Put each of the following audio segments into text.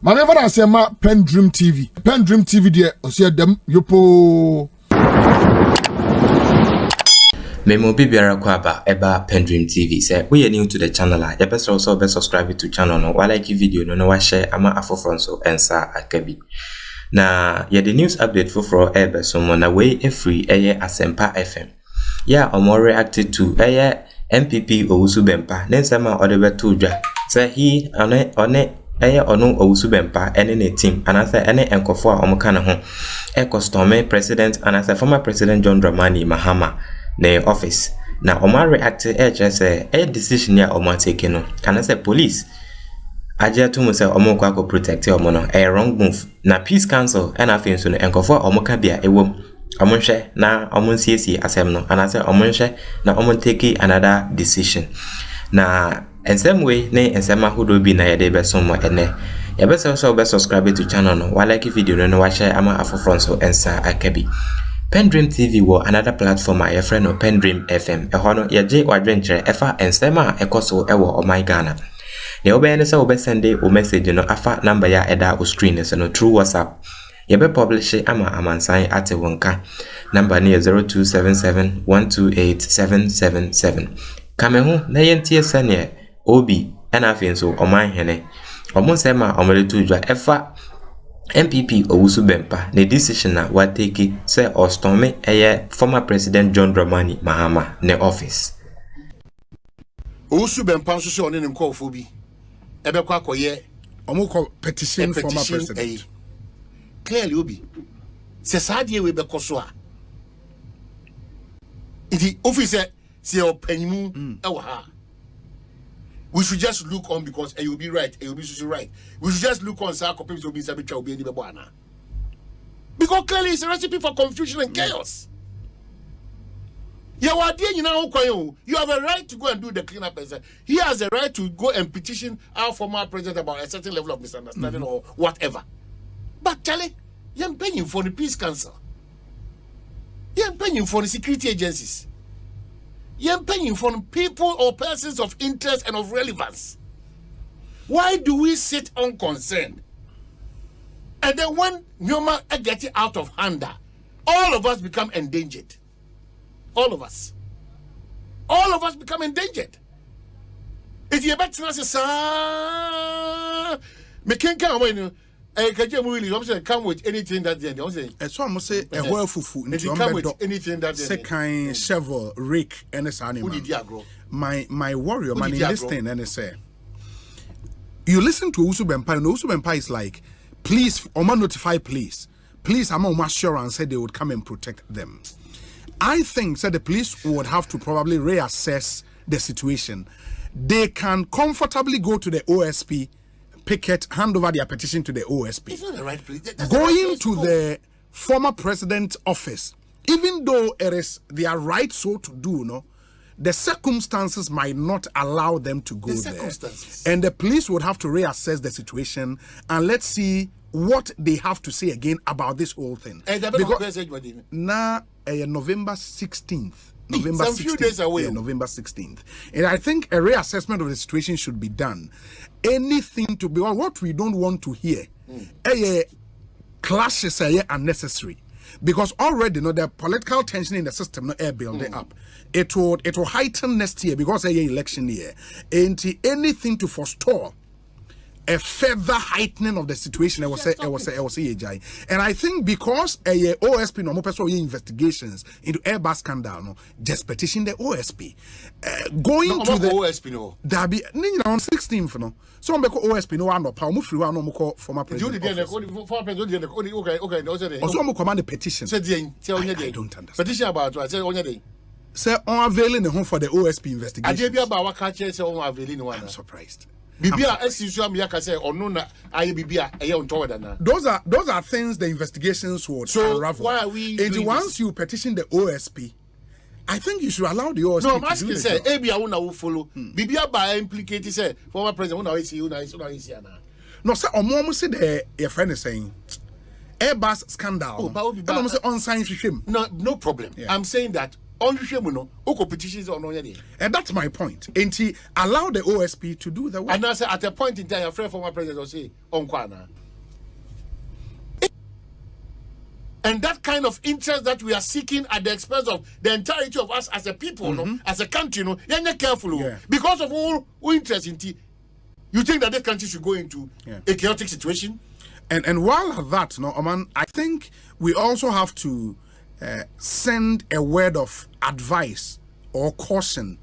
Maneva na sema PENDREAM TV. PENDREAM TV de osia dem yopo. Memo bibiara kwaba eba PENDREAM TV. Say we are new to the channel. You best also be subscribe to channel no. While like video no wa share ama afofron so ensa akabi. Na ye the news update for ebe so mo na we free Asempa FM. Yeah, omo reacted to MPP Owusu Bempa. Nensema odebe tujwa. Say he one ono Owusu Bempa ene ne team anasa ene enkofo a omuka ne ho custom president anasa former president John Dramani Mahama ne office na omo react say decision ya omo take no anasa police aje to mu say omo kwa protect omo no wrong move na peace council ena afin so no enkofo a omuka bia ewom omo hwe na omo nsiesie asem no anasa omo hwe na omo take another decision na in some way ne ensema hodo bi na yede be somo ene ya be so be subscribe to channel no wa like video no wa share ama afofron so ensa akabi PENDREAM TV wo another platform a your friend no PENDREAM FM e ho no ye je wadwenkyere efa ensema ekoso ewo o my Ghana ne obe ne se obe send o message no afa number ya eda o screen so no through WhatsApp ye be publish ama amansan ate wonka number ne 0277128777 kamehu na yentie sane Obi ena afin so Omanhene omunsema omoletujwa efa MPP Owusu Bempa ne decision na wa take say ostome former president John Dramani Mahama ne office Owusu Bempa so one ne nkofo bi ebekwa akoye omukọ petition former president clearly Obi se saade we bekoso a the officer say opanimu ewa ha. We should just look on because you will be right, you will be right. We should just look on so people will be because clearly it's a recipe for confusion and chaos. You have a right to go and do the cleanup. He has a right to go and petition our former president about a certain level of misunderstanding or whatever. But Charlie, you're paying for the peace council. You're paying for the security agencies. You're paying for people or persons of interest and of relevance. Why do we sit unconcerned? And then when Nyoma get it out of hand, all of us become endangered. All of us. All of us become endangered. If you bet to say, come with anything that they say. So I'm say a well fufu. Come with anything that they second shovel, rake, and a animal. My warrior man in this thing and say. You listen to Owusu Bempa, and Owusu Bempa is like, please, Oma notify police. Please, I'm on assurance said they would come and protect them. I think said the police would have to probably reassess the situation. They can comfortably go to the OSP. Picket, hand over their petition to the OSP. It's not the right place. Going to the former president's office, even though it is their right so to do, no, the circumstances might not allow them to go there. And the police would have to reassess the situation and let's see what they have to say again about this whole thing. Because now, November 16th. November 16th. Few days away. Yeah, November 16th. And I think a reassessment of the situation should be done. Anything to be what we don't want to hear. Clashes are unnecessary. Because already the political tension in the system building up. It will heighten next year because election year. And anything to forestall a further heightening of the situation, I was say, and I think because a OSP no more investigations into Airbus scandal, no, just petition the OSP, going to the OSP no, that be on 16th no, so I'm OSP no one no power move free one no more former president. Okay, also I'm command the petition. I don't understand. Petition about what? Say on your day. Say on availing the home for the OSP investigation. I'm surprised. Those are things the investigations would unravel. Why are we and once you petition the OSP, I think you should allow the OSP to do the job. No, follow. Bibia by implicated say former president no, sir, say your friend is saying Airbus scandal. No problem. Yeah. I'm saying that on competitions on and that's my point. And he allow the OSP to do the work. And I say at a point in time, your friend former president will say, on Kwana. And that kind of interest that we are seeking at the expense of the entirety of us as a people, no, as a country, no, you're careful, because of all interest in tea. You think that this country should go into a chaotic situation? And while at that, no, Oman, I think we also have to send a word of advice or caution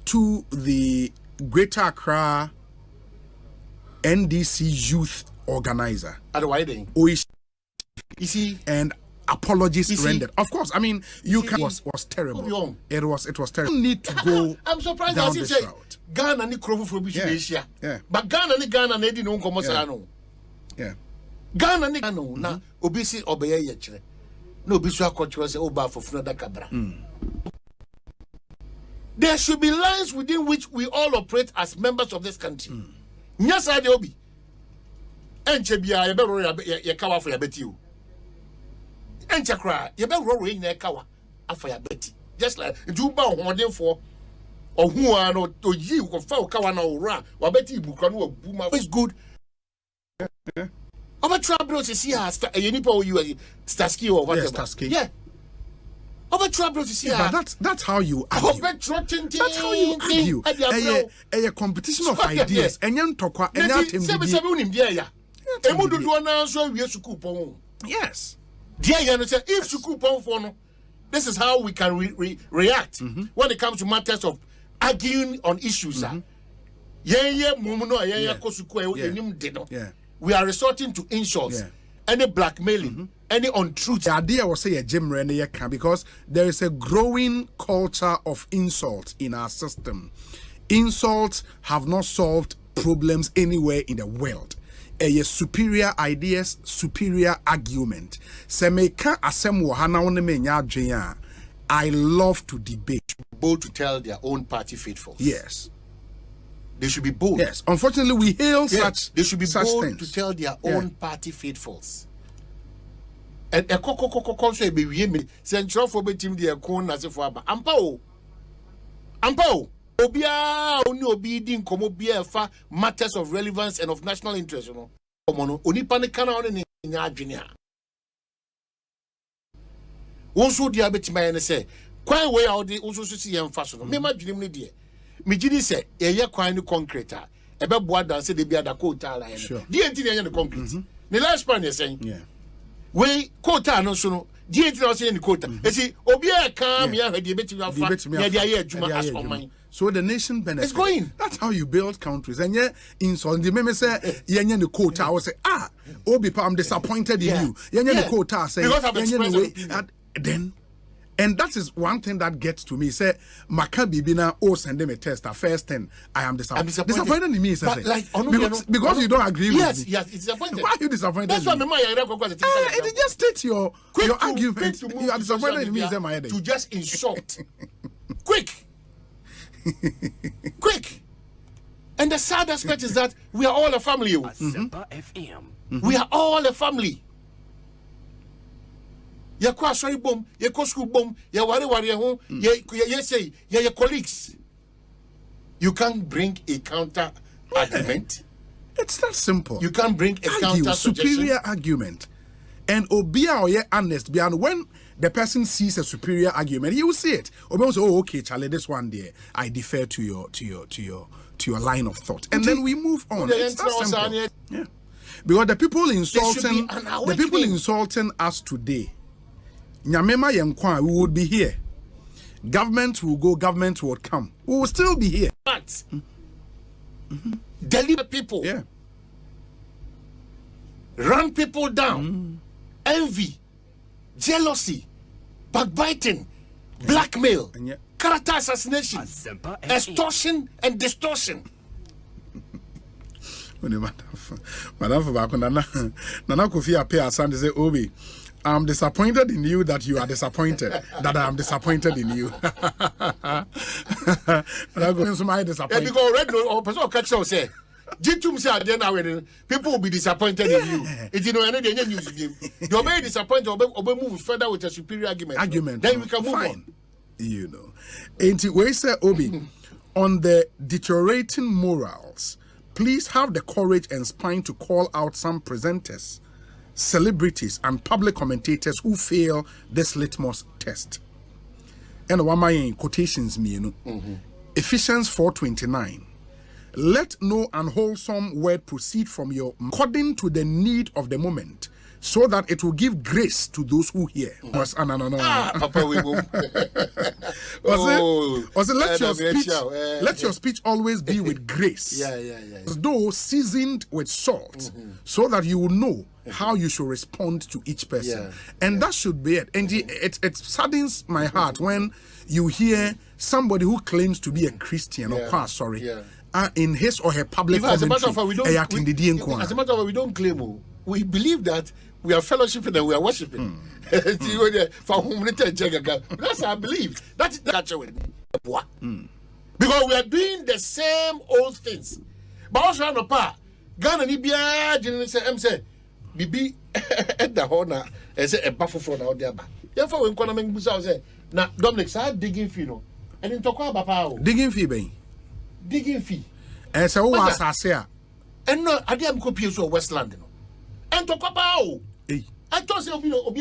to the Greater Accra NDC Youth Organizer. You see, and apologies rendered. Of course, I mean, you can was terrible. It was terrible. You need to go. I'm surprised down as this say route. Ghana ni krofu from Asia. Yeah. But Ghana ni no nkomo sa no. Yeah. Ghana ni no na obisi obeye ye kire. Na obisu akotwe say oba fofuna da kabra. There should be lines within which we all operate as members of this country. Nyasa de obi. Enche bia ye be ro ye kawa for ya beti o. Enche kra ye be ro ye na kawa afa ya beti. Just like you ba hoden for or who are not to you ko fa kawa na ora wa beti ibukra no abu ma. It's good. Over trouble to see her you nipa o you Starsky or whatever. Starsky. Yeah. Over trouble to see her. That's how you argue. That's how you argue. A competition of ideas. Yes. If this is how we can react when it comes to matters of arguing on issues. We are resorting to insults, any blackmailing, any untruth. The idea was say a gym because there is a growing culture of insult in our system. Insults have not solved problems anywhere in the world. A superior ideas, superior argument. I love to debate. Bold to tell their own party faithfuls. Yes. They should be bold. Yes. Unfortunately, we hail such. They should be bold things. to tell their own party faithfuls. And a coco say be we central for team the corn as if Ampo. Obia only obedient comobia fa matters of relevance and of national interest, you know. Only panicana on in your junior. Also, diabetes man say, quite way out the also see and fashion. Me imagine me dear. Me jini say, ye quite concrete. Ebe boa dance de be ada quota line. The entity the concrete. The last man is saying, yeah. We quota no so. The entity was saying quota. You see, Obia come here, the debate so the nation benefits. It's going. That's how you build countries. And yeah, in so the meme say, the quota. I will say, Obi, I'm disappointed in you. The quota say, then. And that is one thing that gets to me. Say, Maccabi Bina send them a test. First thing, I am disappointed. Disappointed in me, say, because you don't agree with me. Yes, it's disappointed. Why are you disappointed? That's why it just states your argument. You are disappointed in me, say my to just insult. Quick. And the sad aspect is that we are all a family. We are all a family. Ye kwa sorry bom, ye ko school bom, ye wari ho, ye say, ye colleagues. You can't bring a counter argument. It's that simple. You can't bring a counter superior argument. And obia or ye honest beyond when the person sees a superior argument, he will see it. Or say, oh, okay, Charlie, this one there, I defer to your line of thought. And then we move on. It's that simple. Yeah. Because the people insulting us today, Nyamema Yenkwa, we would be here. Government will go, government will come. We will still be here. But deliver people. Yeah. Run people down. Envy, jealousy, backbiting, blackmail, character assassination, extortion and distortion. Madam Nana Kofi Ape Asante say, Obi, I'm disappointed in you that you are disappointed that I am disappointed in you. Because red or person catch us say, people will be disappointed in you. If you know any news, you're very disappointed or move further with a superior argument. Then we can move on. You know. And we say, Obi, on the deteriorating morals, please have the courage and spine to call out some presenters, celebrities, and public commentators who fail this litmus test. And one of my quotations, Ephesians 4:29. Let no unwholesome word proceed from you according to the need of the moment, so that it will give grace to those who hear. Papa, we will. Let your speech always be with grace. As though seasoned with salt, so that you will know how you should respond to each person. And that should be it. And it saddens my heart when you hear somebody who claims to be a Christian in his or her public commentary. As a matter of fact, we don't claim. We believe that we are fellowshipping and we are worshiping. That's our belief. That's the with me. Because we are doing the same old things. But also, no pa. Ghana ni biya jini say bibi at the corner and say a buffalo for now there. Therefore, when Kwana Mengusa say, na Dominic sa digging fee no. And in Tokwa Bapa digging fee ben. Digging fee. And so what I say? And no, I didn't go to Westland. And Tokwa Bao. I thought say Obi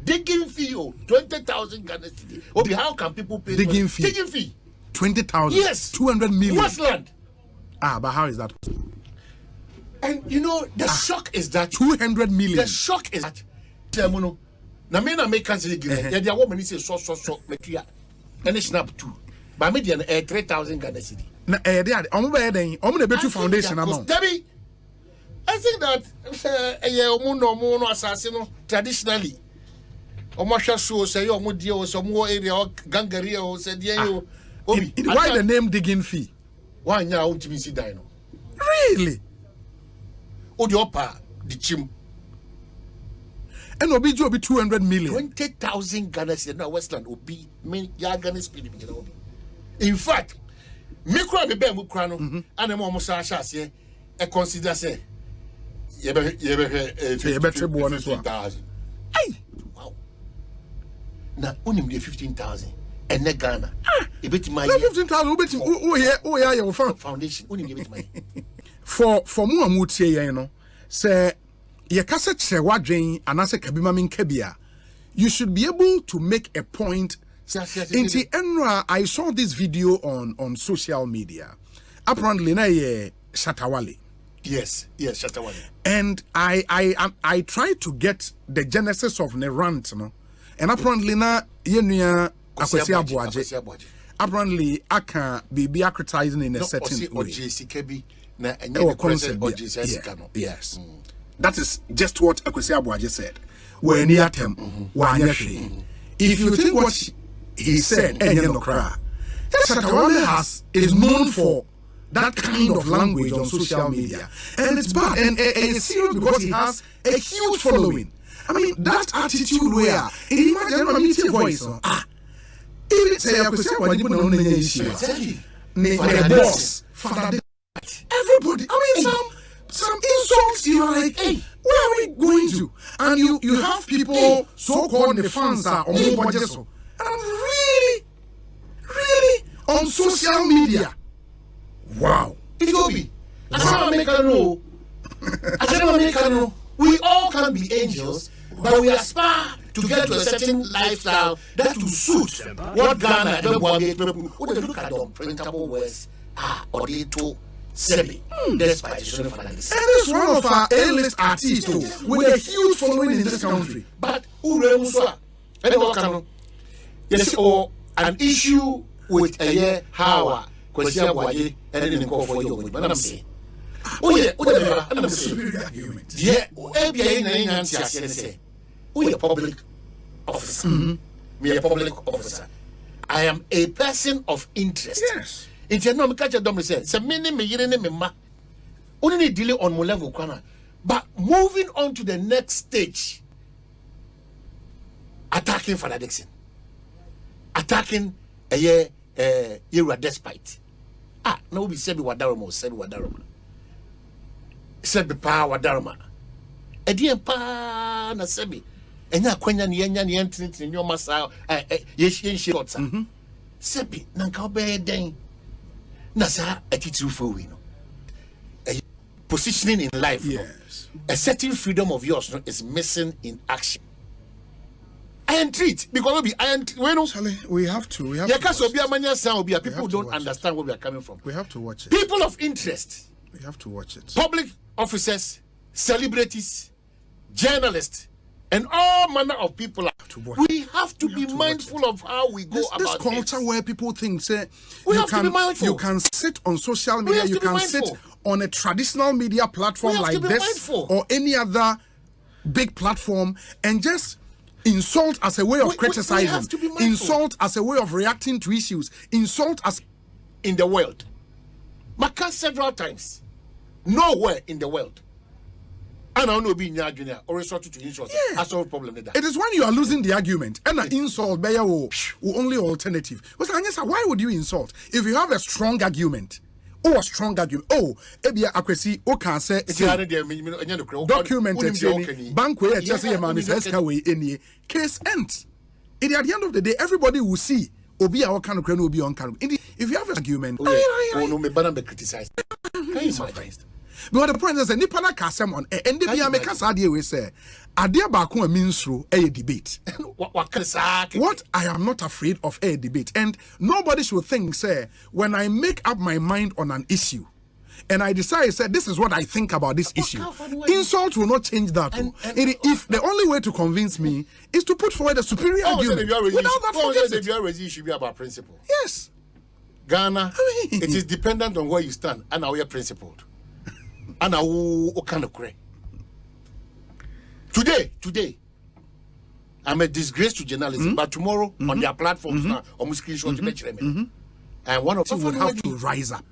digging fee 20,000 Ghana cedi. Obi, how can people pay digging fee? Digging fee 20,000. Yes, 200 million. Westland. But how is that? And you know the shock is that 200 million. The shock is that na me na make cancel again. Yeah, the woman say so metua. And it's snap too. But me dey 3,000 Ghana cedi. Na dey omo be den omo na betu foundation amount. Debbie, I think that omo no asase no traditionally omo hwa so say omo die o so omo area gangari o say die o. Why the name digging fee? Why nya o ntimi si dan no? Really? O di opa di chim. And obi 200 million. 20,000 Ghana cedi na Westland obi me ya Ghana speed bi obi. In fact, me kura be be mu kura no and mo sa ase e consider say ye be 15,000. Ay, wow. Na onim de 15,000 and ne Ghana. E beti my 15,000 beti o here your foundation onim de beti my. For mu amutie yen no say ye kasa kire wadwen anase kabima menkabia, you should be able to make a point. Inti Enra, I saw this video on social media. Apparently na ye Shatawale. Yes, Shatawale. And I tried to get the genesis of the rant, no. And apparently na yenua Akwesi Abuaje. Apparently aka be criticizing in a certain way. Yes. That is just what Akwesi Abuaje said. When he atem, if you think what he said, Shatawale is known for that kind of language on social media, and it's bad and it's serious because he has a huge following. I mean, that attitude where imagine a meeting voice. Even say boss, father, everybody. I mean, some insults. You're like, hey, where are we going to? And you have people so-called the fans are on budget, and I'm really on social media. Wow. It will be. We all can be angels, but we aspire to get to a certain lifestyle that will suit what Ghana look at the printable words or they to Sebi. Despite and it's one of our A-list artists with a huge following in this country. But yes, or an issue with a year how Kwesi Abuaje and then call for you. But I'm saying, I'm saying, yeah, we are public officer. Me a public officer. I am a person of interest. Yes. It's a no catch a dummy says, a mini me ma. Only delay on my level, but moving on to the next stage, attacking Father Dixon, attacking a year, you are despite. No, we said Wadaramo, said Wadarama. Said the power Wadarama. A dear pa na sebi. enya kwanya ne yenya ne yentini ne nyoma sa ye short sebi nanka obey den na sa attitude for we no positioning in life. Yes. A certain freedom of yours is missing in action. I entreat because we have to. People don't understand where we are coming from. We have to watch it. People of interest. We have to watch it. Public officers, celebrities, journalists, and all manner of people. We have to be mindful of how we go about this culture where people think you can sit on social media, you can sit on a traditional media platform like this or any other big platform and just insult as a way of criticizing, insult as a way of reacting to issues, insult as in the world. Maka several times. Nowhere in the world. And I know being junior or resort to insult. That's all problem with that. It is when you are losing the argument and an insult be your only alternative. But why would you insult if you have a strong argument? A strong argument. Ebia akwesi o can say documented bank way just say man is way any case ends. At the end of the day, everybody will see obi a can no be on can. If you have an argument, no me banana be criticized. Can you imagine? But the point is that nipa na kasem on and they be make us idea we say idea ba ko means through a debate. What I am not afraid of a debate, and nobody should think say when I make up my mind on an issue and I decide say this is what I think about this issue, insult will not change that. If the only way to convince me is to put forward a superior argument without that forget it should be about principle. Yes, Ghana, it is dependent on where you stand and how you are principled. And who kind of cray. Today, I'm a disgrace to journalism, but tomorrow on their platforms now, almost screenshot and one of you would have to rise up.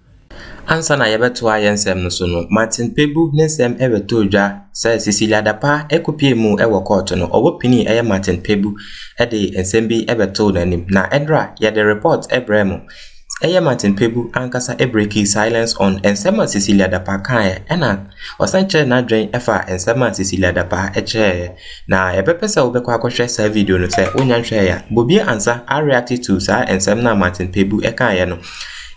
Ansa na yebeto ayensem no so no Martin Pebu nesem ebeto dwa say Cecilia Dapa ekopie mu ewo court no obopini eye Martin Pebu de ensem bi ebeto nanim na edra ye the report ebremu eye Martin Pebu ankasa breaking silence on ensema Cecilia Dapa kan ena osanche na dwen efa ensema Cecilia Dapa eche na ebepesa obekwa akohwe sa video no say onya hwe ya bobi ansa a react to sa ensem na Martin Pebu ekan ye no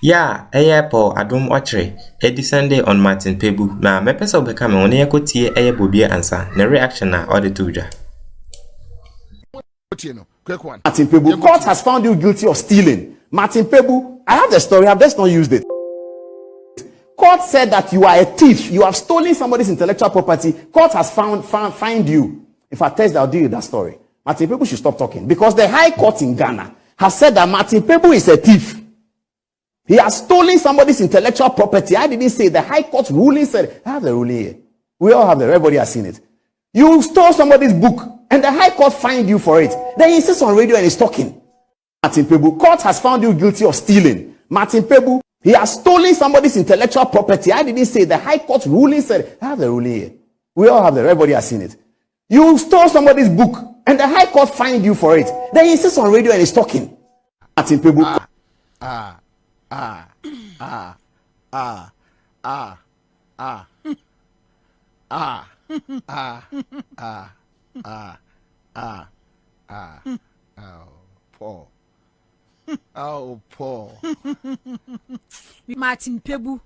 ya eye po adum ochre edisende on Martin Pebu na mepesa obeka me woni ekotie eye bobi ansa na reaction na auditudwa Martin Pebu, court has found you guilty of stealing. Martin Pebu, I have the story, I've just not used it. Court said that you are a thief. You have stolen somebody's intellectual property. Court has found you. If I test, I'll deal with that story. Martin Pebu should stop talking because the High Court in Ghana has said that Martin Pebu is a thief. He has stolen somebody's intellectual property. I didn't say the High Court ruling said. I have the ruling here. We all have the. Everybody has seen it. You stole somebody's book and the High Court fined you for it. Then he insists on radio and is talking. Martin Pebu, court has found you guilty of stealing. Martin Pebu, he has stolen somebody's intellectual property. I didn't say the High Court ruling said. I have the ruling here. We all have the. Everybody has seen it. You stole somebody's book and the High Court fined you for it. Then he insists on radio and is talking. Martin Pebu. Paul. Oh, Paul. Martin Pebu.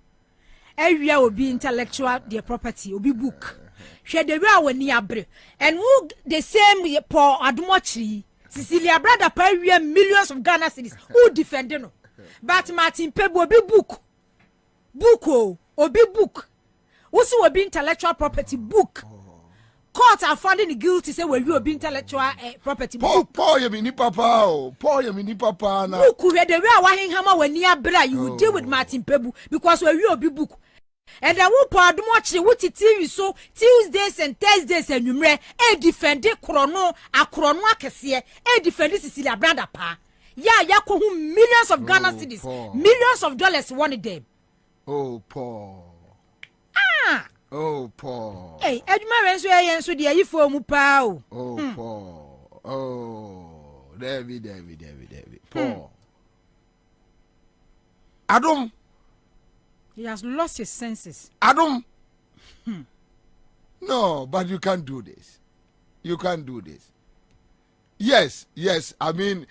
Area will be intellectual their property, will be book. She the real when abre. And who the same Paul Adumochi, Cecilia brother per millions of Ghana cities. Who defend no? But Martin Pebu will be book. Book or be book. Also will be intellectual property book. Court are finding the guilty say where you be intellectual property book. Paul you mini papa. Paul you mini papa na. Book where the real wahin hammer when near bra you will deal with Martin Pebu because where you be book. And then who part much what TV so Tuesdays and Thursdays and numre defend chrono a chrono akese defend Cecilia brother pa. Ya ko millions of Ghana cities, millions of dollars one day. Oh Paul. Oh Paul. Hey, Edma Renzo Yensu de Ifo mu pa o. Oh Paul. Oh, David. Paul. Adam. He has lost his senses. Adam. No, but you can't do this. You can't do this. Yes. I mean,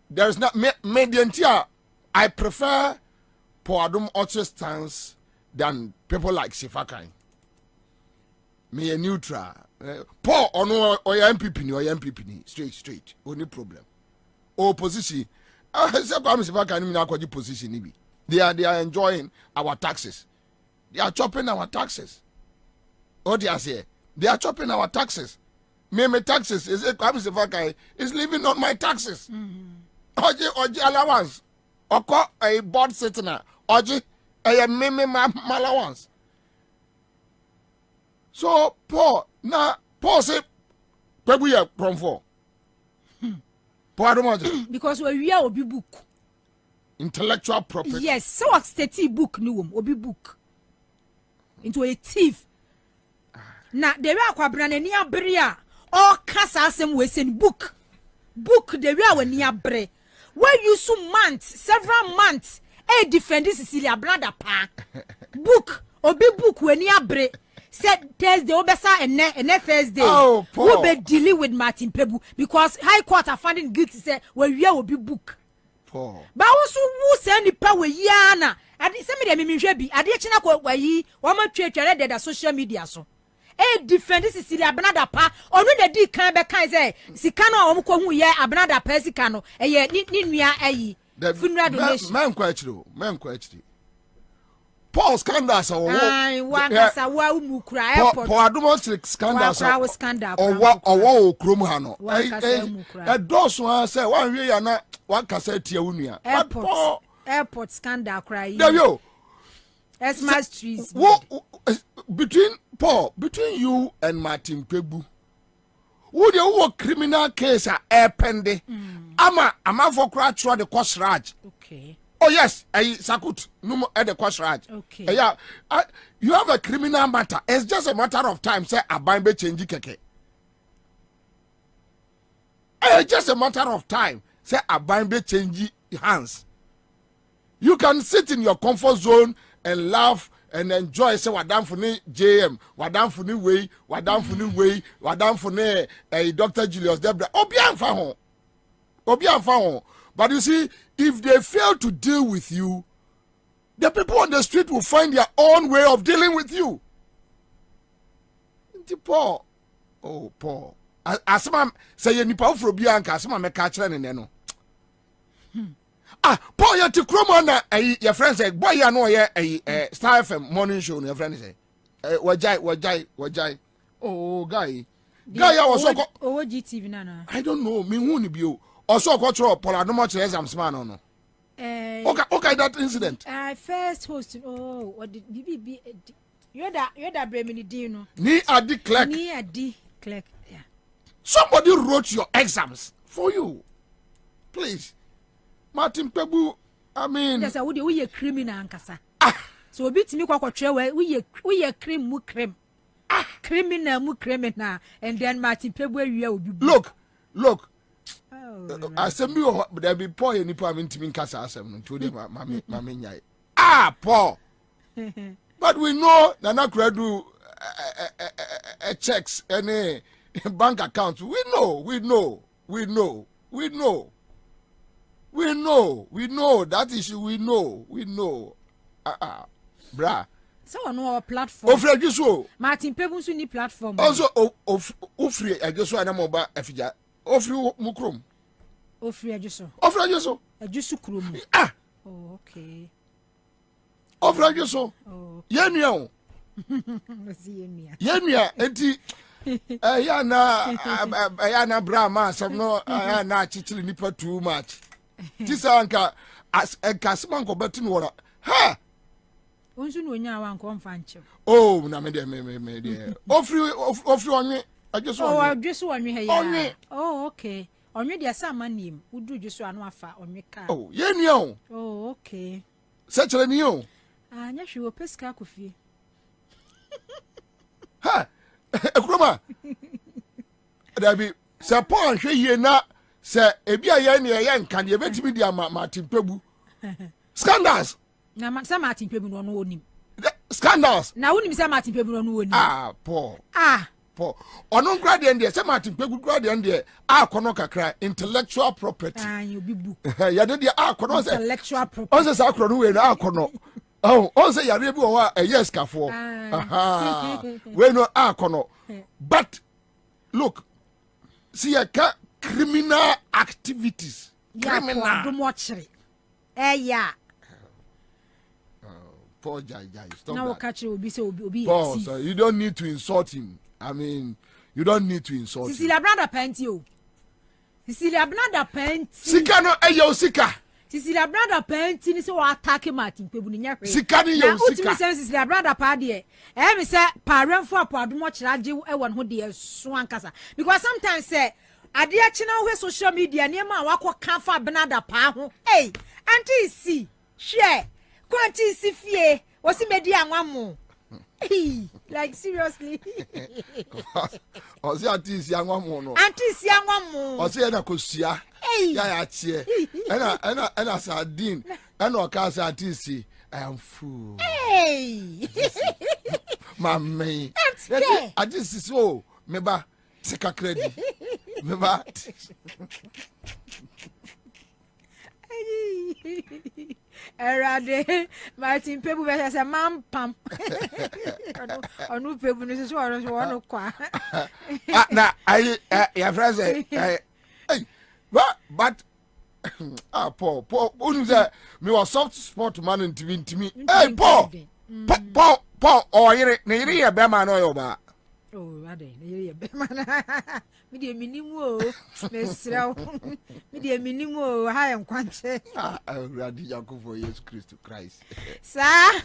there's not mediantia. I prefer Poadum Ocho stance than people like Sifakai. Me a neutral. Paul or no or MPP ni straight. Only problem. Opposition. Position. They are enjoying our taxes. They are chopping our taxes. What do you say? They are chopping our taxes. Me taxes is living on my taxes. Oji allowance. Oko a board sitting na. Oji a me allowance. So Paul say Pebu ya from for. Because we are obi book. Intellectual property. Yes, so a steady book no obi book. Into a thief. Na the way akwabra na ni abere a all kasa asem we send book the way we ni abere where you so months several months defend Cecilia brother pa book obi book we ni abere said Thursday obesa and Thursday we be dealing with Martin Pebu because High Court are finding guilty say we obi book Paul ba wo so wu send the power ya na ade se me de me hwe bi ade china ko wayi wo ma twetwere de social media so defend Cecilia Abnada pa onu na di kan be kan say sika no o mko hu ye Abnada pa sika no ye ni nua ayi funeral donation man kwa chiri Paul scandals ai wa kasa wa umu kura airport Paul adumo scandals wa scandal owo okrom ha no doso ha say wan hwe ya na wan kasa tia unua airport scandal cry yo Esmas trees between you and Martin Pebu, would you criminal case pending? Ama for crash the cost raj. Okay. Oh yes, I sakut no at the cost raj. Okay. Yeah, you have a criminal matter. It's just a matter of time. Say abambe change keke. It's just a matter of time. Say abambe change hands. You can sit in your comfort zone and laugh and enjoy. Say wadam for ni JM, wadam for ni way, wadam for ni Dr. Julius Debra. Obian fa. But you see, if they fail to deal with you, the people on the street will find their own way of dealing with you. Paul, Paul. Asma say you nipa ofro bianka asma me ka kire ne no. Paul ya ti kromo na your friend say boy ya no ye Star FM morning show your friend say wajai oh guy ya was so GTV na I don't know me hu ni bio also ko tro Paul adomo kire exams man no okay that incident I first host what did BB you da bremini din no ni adi clerk yeah. Somebody wrote your exams for you please Martin Pebu, I mean, yes, I would we a criminal ankasa. So beat me kwakotwe we a cream criminal and then Martin Pebu will be look. I said me there be poor any poor intimi kasa asem to the mama nyai. Paul. But we know Nana Kredu checks any bank accounts. We know. That issue. We know. Bra. So on our platform. Ofre Martin Pebu so ni platform. Also ofre ajuso ana mo ba afija. Ofre mukrom. Ofre ajuso. Ajuso krom. Oh, okay. Ofre ajuso. Oh. Yenua o. Yenua enti na bra ma some no na chichili nipa too much. Tisanka as a casman go betin wora. Ha! Onsu no nya wan ko mfa nche. Oh, na me de. Ofri onwe. Adweso onwe he ya. Oh, okay. Onwe de asa manim. Udu dweso anu afa onwe ka. Oh, yenua o. Oh, okay. Sechere ni o. Nya hwe wo peska kofie. Ha! Ekroma. Dabi, se Paul hwe ye na se ebi aye ne ye nkan ye betimi dia Martin Pebu. Scandals. Na sa Martin Pebu no onim. Scandals. Na wonim sa Martin Pebu no onim. Paul. Paul. Onon grade and there, some Martin Pegu grade and there, kono kakra, intellectual property. You be book. Ya did the kono Intellectual property. Also, Sakron, we kono. Oh, also, ya rebu a yes, Kafo. We no kono. But look, see a criminal activities. Criminal. Yeah. Paul Jai, stop now that. Catch will be so be. Paul, so you don't need to insult him. I mean, you don't need to insult him. Cecilia brother Pentio. Cecilia brother Penti. Sika no eyo sika. Cecilia brother Penti ni so attack Martin Pebu ni nya. Sika ni yo sika. Na utimi Cecilia brother pa de. Me say parent for apoadomo kira je e won ho de so ankasa. Because sometimes say ade a kina ho social media ne ma wakọ kan fa benada pa ho. Hey, auntie see. Share. Quanti si fie. Wasi medi anwamu. Like seriously. Osi auntie si anwamu no. Auntie si anwamu. Osi na kosia. Ya ya tie. Ena sardine. Ena oka sa auntie si. I am full. Hey. Mami. I just so meba sika credit. Meba. Erade Martin Pebu be say man pam. Onu Pebu no so ono kwa. Na your friend say hey but Paul unu say me was soft sport man ntimi. Hey Paul oyire na yire ye be man no yo ba. Oh ade na yire ye be man. Me de minimu o me sraw. Me de minimu o ha en kwanche. Radi Jacob for Jesus Christ. Sir.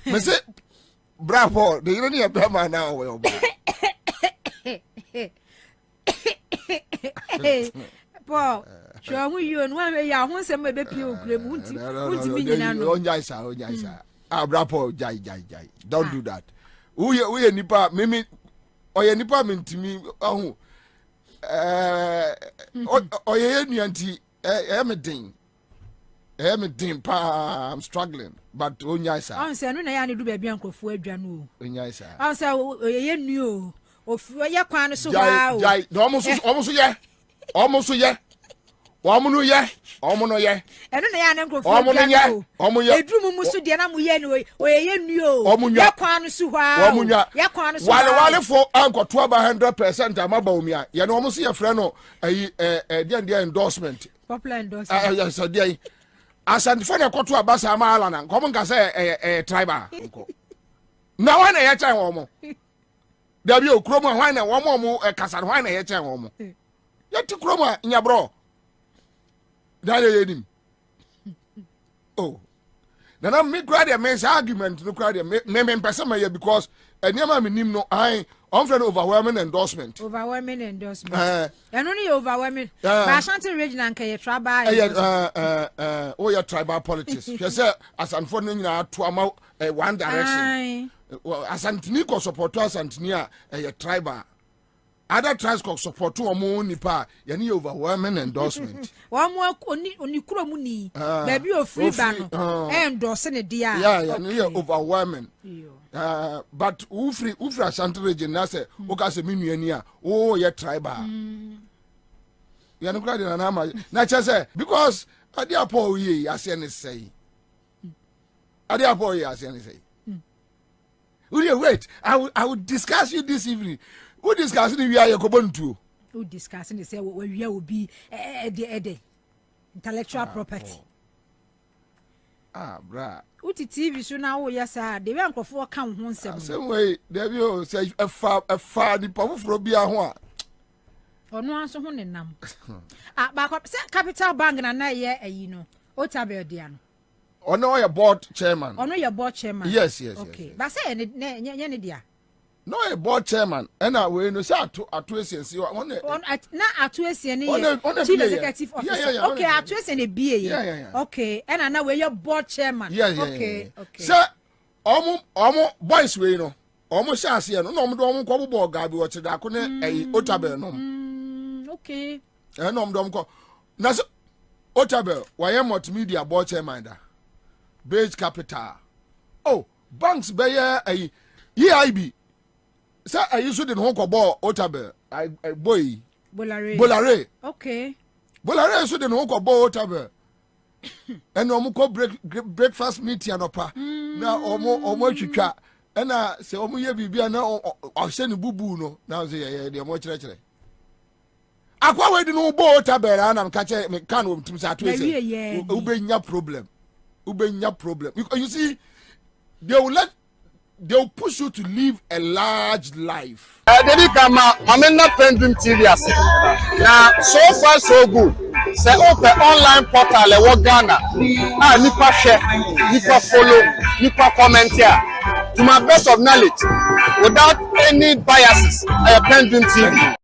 Me say bravo, the yire ye be man now we oba. Paul, show who you and one way ya won say me be pie okrem unti mi nyina no. Onjai sa. Bravo, jai. Don't do that. Uye nipa mimi oye nipa mentimi ahu oye nuanti medin pa I'm struggling but onyai sa on say no na ya ne du ba bia nkofo adwa no onyai sa on say oye nu o ofu ye kwan no so wa o jai no omo so ye Omuno ye. Eno na ya na nkofo. Omo ye. Edrum mu so de na mu ye no ye nu ya kwan so hwa. Ya kwan so. Wale fo ankoto aba 100% amaba omia. Ye no omo so ye frɛ no dia endorsement. Popular endorsement. Yes so dia. Asante na koto aba sa ma ala na. Nkomo nka say tribal. Na wan na ye chan wo mo. Da bi okromo wan na wo mo kasa wan na ye chan wo mo. Ye ti kromo nya bro. That oh, now me grade a men's argument no grade me person my because anyama me nim no I on friend overwhelming endorsement. Overwhelming endorsement. And only overwhelming. But Ashanti region and kay tribal. Oh your tribal politics. You say as unfortunately na to am one direction. Asantini ko support Asantini a tribal. Other transport support to omo nipa yani overwhelming endorsement. One more oni kuro mu ni. Baby o free ban endorse ne dia. Yeah, yani overwhelming. But ufri Ashanti region na say o ka se minu ani a o ye tribal. Yani kura de na ma na che say because ade apo ye ase ne say. Ade apo ye ase ne say. Wait, I will discuss you this evening. Who discussing we are Yakobontu? Who discussing the say we will be intellectual property. Bra. Uti TV so now yes sir. They will go for count one seven. Same way, they will say a far the power for be a one. Or no answer one in nam. Back up Capital Bank and I you know. Otabe Diano. Or no your board chairman. Or no your board chairman. Yes. Okay. But say any dia. No a board chairman and I will no say to asensi on na atuesi chief executive officer okay atuesi ne BA okay and na we your board chairman okay so omo boys we no omo sha ase no no omo ko bobo ga bi wo chida ko ne Otabel no okay no omo ko na so Otabel why multimedia board chairman da Base Capital oh banks be EIB Sir, I used to the Hong Kong Otabe. I boy. Bolare. Okay. Bolare so the Hong Kong Otabe. And omuko breakfast meeting anopa. Na omo twitwa. Na se omo ye bibia na o se ne bubu no. Na say ye de omo kire. Akwa we di no bo Otabe na nka che me kan wo tim sa to say. Ubenya problem. Because you see they'll push you to live a large life. Dedi kama amena PENDREAM TV ase. Na so far so good. Say open online portal e wo Ghana. Nipa share, nipa follow, nipa comment here. To my best of knowledge, without any biases, PENDREAM TV.